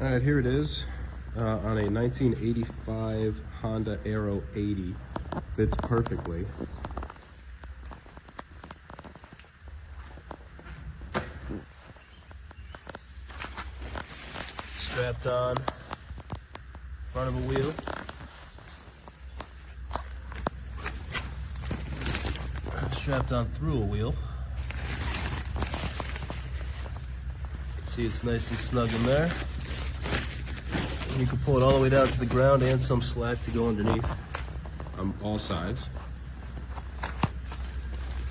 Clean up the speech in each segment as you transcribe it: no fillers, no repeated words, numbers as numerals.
All right, here it is on a 1985 Honda Aero 80. Fits perfectly. Strapped on front of a wheel. Strapped on through a wheel. See, it's nice and snug in there. You can pull it all the way down to the ground and some slack to go underneath on all sides.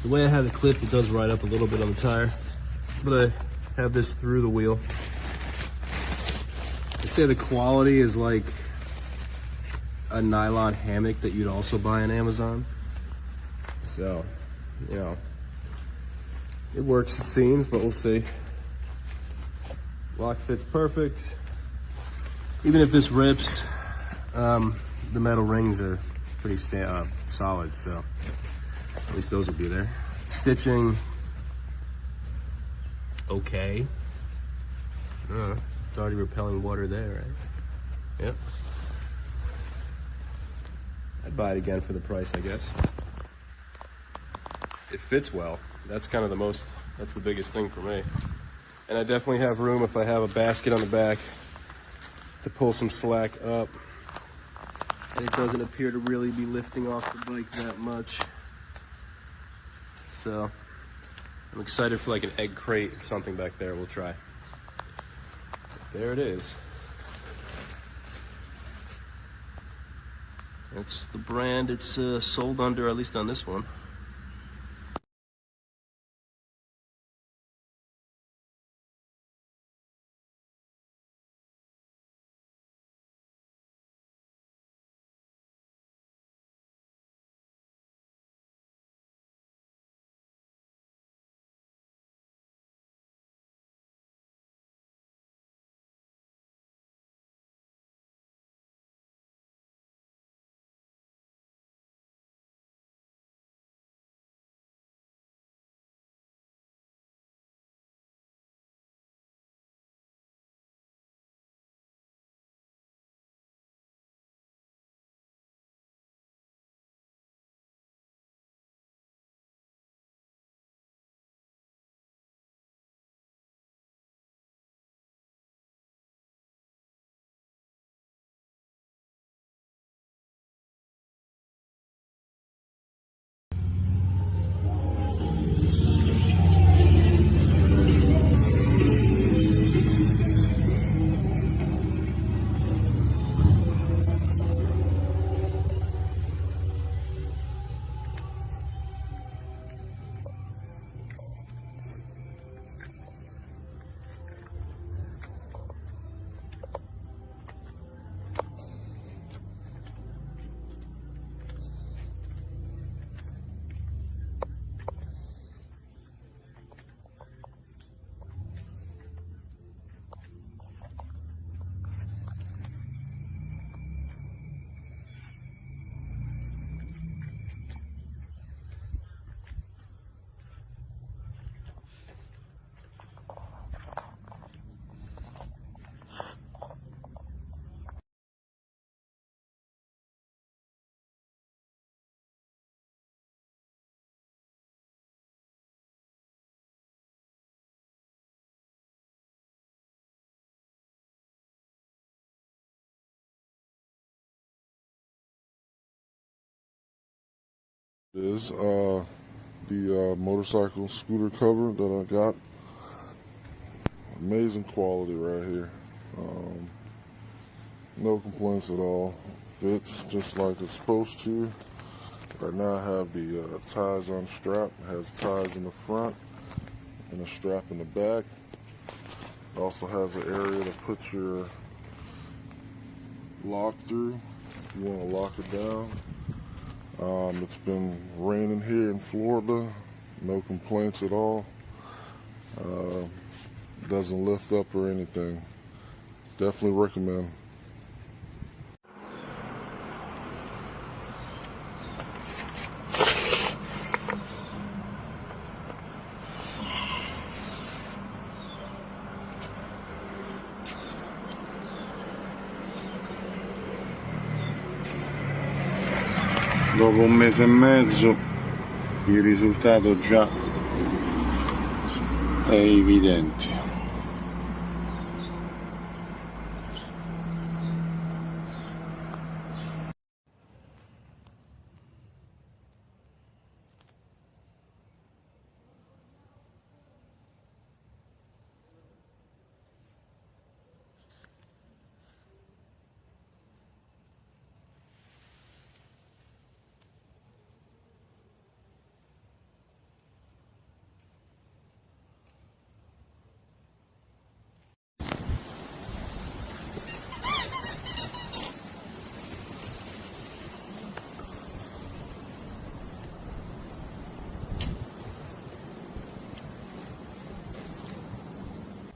The way I have it clipped, it does ride up a little bit on the tire, but I have this through the wheel. I'd say the quality is like a nylon hammock that you'd also buy on Amazon. So, you know, it works, it seems, but we'll see. Lock fits perfect. Even if this rips, the metal rings are pretty solid, so at least those will be there. Stitching, okay. It's already repelling water there, right? Yep. I'd buy it again for the price, I guess. It fits well. That's kind of that's the biggest thing for me. And I definitely have room if I have a basket on the back to pull some slack up. And it doesn't appear to really be lifting off the bike that much. So I'm excited for like an egg crate or something back there. We'll try. But there it is. That's the brand it's sold under, at least on this one. This is the motorcycle scooter cover that I got. Amazing quality right here. No complaints at all. Fits just like it's supposed to. Right now I have the ties unstrapped. It has ties in the front and a strap in the back. It also has an area to put your lock through if you want to lock it down. It's been raining here in Florida, no complaints at all. Doesn't lift up or anything. Definitely recommend. dopo un mese e mezzo il risultato già è evidente.